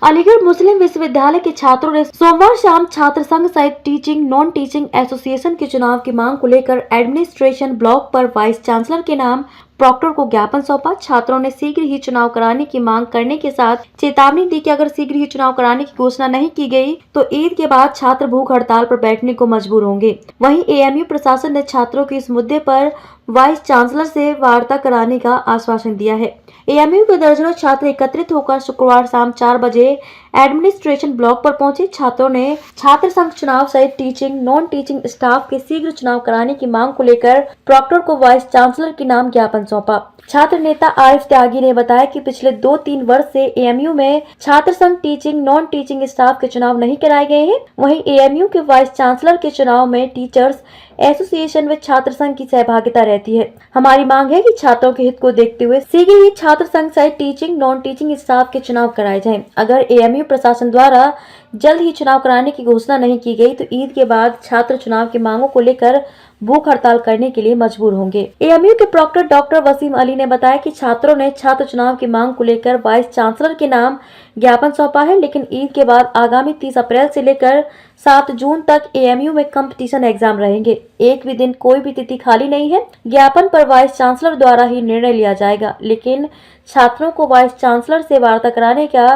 अलीगढ़ मुस्लिम विश्वविद्यालय के छात्रों ने सोमवार शाम छात्र संघ सहित टीचिंग नॉन टीचिंग एसोसिएशन के चुनाव की मांग को लेकर एडमिनिस्ट्रेशन ब्लॉक पर वाइस चांसलर के नाम प्रॉक्टर को ज्ञापन सौंपा। छात्रों ने शीघ्र ही चुनाव कराने की मांग करने के साथ चेतावनी दी कि अगर शीघ्र ही चुनाव कराने की घोषणा नहीं की गई तो ईद के बाद छात्र भूख हड़ताल पर बैठने को मजबूर होंगे। वहीं एएमयू प्रशासन ने छात्रों की इस मुद्दे पर वाइस चांसलर से वार्ता कराने का आश्वासन दिया है। एएमयू के दर्जनों छात्र एकत्रित होकर शुक्रवार शाम 4 बजे एडमिनिस्ट्रेशन ब्लॉक पर पहुंचे। छात्रों ने छात्र संघ चुनाव सहित टीचिंग नॉन टीचिंग स्टाफ के शीघ्र चुनाव कराने की मांग को लेकर प्रॉक्टर को वाइस चांसलर के नाम ज्ञापन सौंपा। छात्र नेता आरिफ त्यागी ने बताया कि पिछले 2-3 वर्ष से एएमयू में छात्र संघ टीचिंग नॉन टीचिंग स्टाफ के चुनाव नहीं कराए गए हैं। वहीं एएमयू के वाइस चांसलर के चुनाव में टीचर्स एसोसिएशन व छात्र संघ की सहभागिता रहती है। हमारी मांग है कि छात्रों के हित को देखते हुए शीघ्र ही छात्र संघ सहित टीचिंग नॉन टीचिंग स्टाफ के चुनाव कराए जाएं। अगर एएमयू प्रशासन द्वारा जल्द ही चुनाव कराने की घोषणा नहीं की गई तो ईद के बाद छात्र चुनाव की मांगों को लेकर भूख हड़ताल करने के लिए मजबूर होंगे। एएमयू के प्रॉक्टर डॉक्टर वसीम अली ने बताया कि छात्रों ने छात्र चुनाव की मांग को लेकर वाइस चांसलर के नाम ज्ञापन सौंपा है, लेकिन ईद के बाद आगामी 30 अप्रैल से लेकर 7 जून तक एएमयू में कंपटीशन एग्जाम रहेंगे। एक भी दिन कोई भी तिथि खाली नहीं है। ज्ञापन पर वाइस चांसलर द्वारा ही निर्णय लिया जाएगा, लेकिन छात्रों को वाइस चांसलर से वार्ता कराने का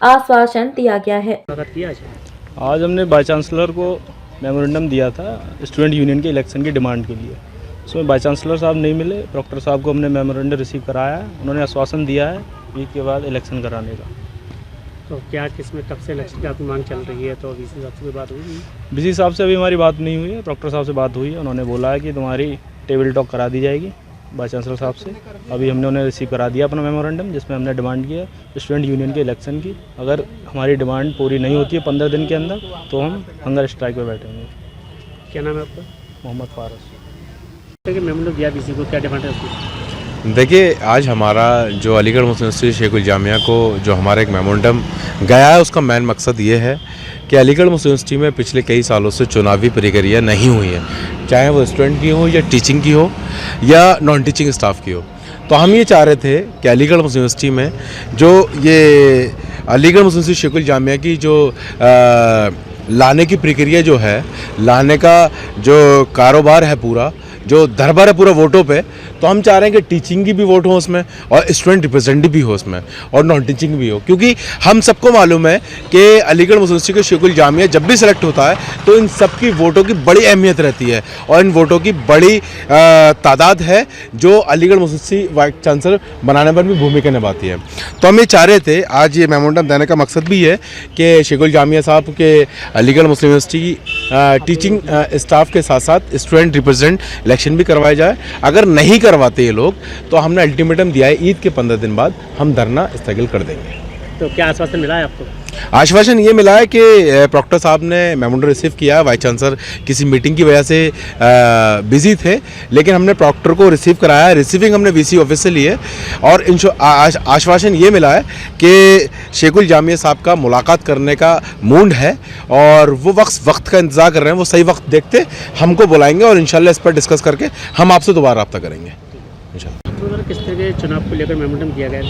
आश्वासन दिया गया है। आज हमने वाइस चांसलर को मेमोरेंडम दिया था स्टूडेंट यूनियन के इलेक्शन की डिमांड के लिए। उसमें वाइस चांसलर साहब नहीं मिले, प्रॉक्टर साहब को हमने मेमोरेंडम रिसीव कराया है। उन्होंने आश्वासन दिया है ईद के बाद इलेक्शन कराने का। तो क्या किसमें कब से इलेक्शन की आपकी मांग चल रही है? तो वीसी साहब से बात हुई? वीसी साहब से अभी हमारी बात नहीं हुई है, प्रॉक्टर साहब से बात हुई है। उन्होंने बोला है कि तुम्हारी टेबल टॉक करा दी जाएगी वाइस चांसलर साहब से। अभी हमने उन्हें रिसीव करा दिया अपना मेमोरेंडम, जिसमें हमने डिमांड किया स्टूडेंट यूनियन के इलेक्शन की। अगर हमारी डिमांड पूरी नहीं होती है 15 दिन के अंदर तो हम हंगर स्ट्राइक पर बैठेंगे। क्या नाम है आपका? मोहम्मद फारस। मेमोरेंडम दिया वीसी को, क्या डिमांड है उसकी? देखिए, आज हमारा जो अलीगढ़ मुस्लिम यूनिवर्सिटी शेखुल जामिया को जो हमारा एक मेमोरेंडम गया है, उसका मेन मकसद ये है कि अलीगढ़ मुस्लिम यूनिवर्सिटी में पिछले कई सालों से चुनावी प्रक्रिया नहीं हुई है, चाहे वो स्टूडेंट की हो या टीचिंग की हो या नॉन टीचिंग स्टाफ की हो। तो हम ये चाह रहे थे कि अलीगढ़ मुस्लिम यूनिवर्सिटी में जो ये अलीगढ़ मुस्लिम यूनिवर्सिटी शेखुल जामिया की जो लाने की प्रक्रिया जो है, लाने का जो कारोबार है पूरा, जो दरबार है पूरा वोटों पे, तो हम चाह रहे हैं कि टीचिंग की भी वोट हो उसमें और स्टूडेंट रिप्रेजेंटेटिव भी हो उसमें और नॉन टीचिंग भी हो। क्योंकि हम सबको मालूम है कि अलीगढ़ मुस्लिम यूनिवर्सिटी के शेखुल जामिया जब भी सिलेक्ट होता है तो इन सब की वोटों की बड़ी अहमियत रहती है और इन वोटों की बड़ी तादाद है जो अलीगढ़ मुस्लिम यूनिवर्सिटी वाइस चांसलर बनाने पर भी भूमिका निभाती है। तो हम ये चाह रहे थे, आज ये मेमोरेंडम देने का मकसद भी है कि शेखुल जामिया साहब के अलीगढ़ मुस्लिम यूनिवर्सिटी टीचिंग स्टाफ के साथ साथ स्टूडेंट रिप्रेजेंट इलेक्शन भी करवाए जाए। अगर नहीं करवाते ये लोग तो हमने अल्टीमेटम दिया है, ईद के 15 दिन बाद हम धरना स्थगित कर देंगे। तो क्या आश्वासन मिला है आपको? आश्वासन ये मिला है कि प्रॉक्टर साहब ने मेमोरेंडम रिसीव किया। वाइस चांसलर किसी मीटिंग की वजह से बिजी थे, लेकिन हमने प्रॉक्टर को रिसीव कराया है। रिसीविंग हमने वीसी ऑफिस से ली है और आश्वासन ये मिला है कि शेखुल जामिया साहब का मुलाकात करने का मूड है और वो वक्त का इंतज़ार कर रहे हैं। वो सही वक्त देखते हमको बुलाएंगे और इंशाल्लाह इस पर डिस्कस करके हम आपसे दोबारा रब्ता करेंगे इंशाल्लाह। किस तरह के चुनाव को लेकर मेमोरेंडम दिया गया?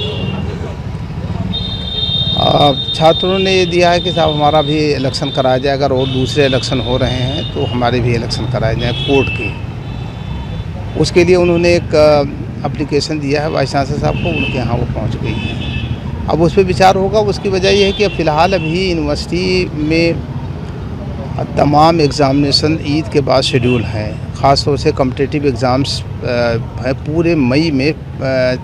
छात्रों ने ये दिया है कि साहब हमारा भी इलेक्शन कराया जाए, अगर और दूसरे इलेक्शन हो रहे हैं तो हमारे भी इलेक्शन कराए जाए कोर्ट के। उसके लिए उन्होंने एक एप्लीकेशन दिया है वाइस चांसलर साहब को, उनके यहाँ वो पहुँच गई है। अब उस पर विचार होगा। उसकी वजह यह है कि अब फ़िलहाल अभी यूनिवर्सिटी में तमाम एग्ज़ामिनेशन ईद के बाद शेड्यूल हैं। ख़ास तौर से कॉम्पिटिटिव एग्ज़ाम्स है पूरे मई में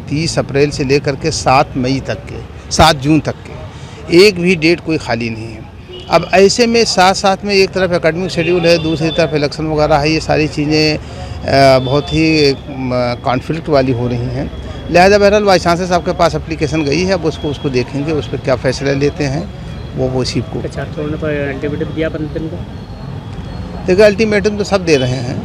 30 अप्रैल से लेकर के 7 जून तक के एक भी डेट कोई खाली नहीं है। अब ऐसे में साथ में एक तरफ एकेडमिक शेड्यूल है, दूसरी तरफ इलेक्शन वगैरह है। ये सारी चीज़ें बहुत ही कॉन्फ्लिक्ट वाली हो रही हैं। लिहाजा बहरहाल वाइस चांसलर साहब के पास एप्लीकेशन गई है। अब उसको देखेंगे, उस पर क्या फ़ैसला लेते हैं वो इसी को। छात्रों ने अल्टीमेटम दिया 15 दिन को? देखिए, अल्टीमेटम तो सब दे रहे हैं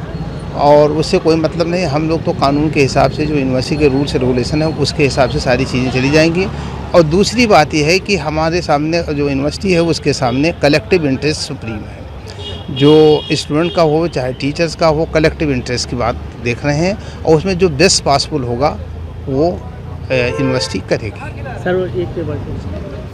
और उससे कोई मतलब नहीं। हम लोग तो कानून के हिसाब से, जो यूनिवर्सिटी के रूल्स रेगुलेशन है उसके हिसाब से सारी चीज़ें चली जाएंगी। और दूसरी बात यह है कि हमारे सामने जो यूनिवर्सिटी है उसके सामने कलेक्टिव इंटरेस्ट सुप्रीम है। जो स्टूडेंट का हो चाहे टीचर्स का हो, कलेक्टिव इंटरेस्ट की बात देख रहे हैं और उसमें जो बेस्ट पॉसिबल होगा वो यूनिवर्सिटी करेगी। सर एक